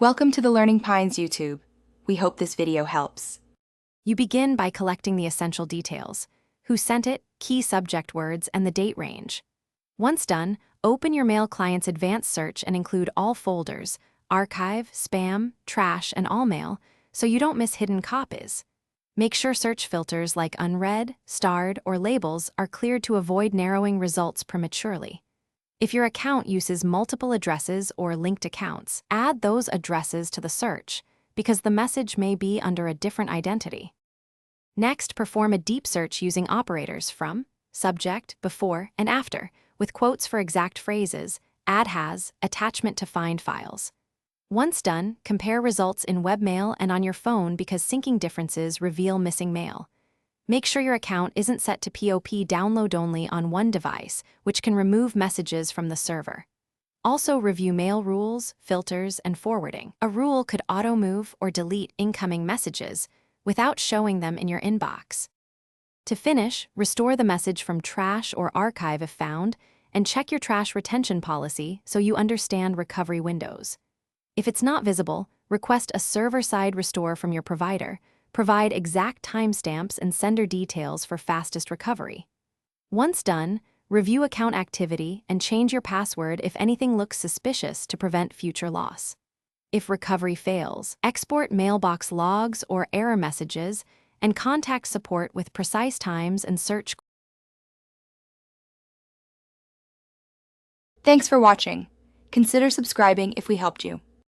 Welcome to the Learning Pines YouTube. We hope this video helps. You begin by collecting the essential details: who sent it, key subject words, and the date range. Once done, open your mail client's advanced search and include all folders: archive, spam, trash, and all mail, so you don't miss hidden copies. Make sure search filters like unread, starred, or labels are cleared to avoid narrowing results prematurely. If your account uses multiple addresses or linked accounts, add those addresses to the search, because the message may be under a different identity. Next, perform a deep search using operators from, subject, before, and after, with quotes for exact phrases, add has, attachment to find files. Once done, compare results in webmail and on your phone because syncing differences reveal missing mail. Make sure your account isn't set to POP download only on one device, which can remove messages from the server. Also review mail rules, filters, and forwarding. A rule could auto-move or delete incoming messages without showing them in your inbox. To finish, restore the message from trash or archive if found, and check your trash retention policy so you understand recovery windows. If it's not visible, request a server-side restore from your provider. Provide exact timestamps and sender details for fastest recovery. Once done, review account activity and change your password if anything looks suspicious to prevent future loss. If recovery fails, export mailbox logs or error messages and contact support with precise times and search. Thanks for watching. Consider subscribing if we helped you.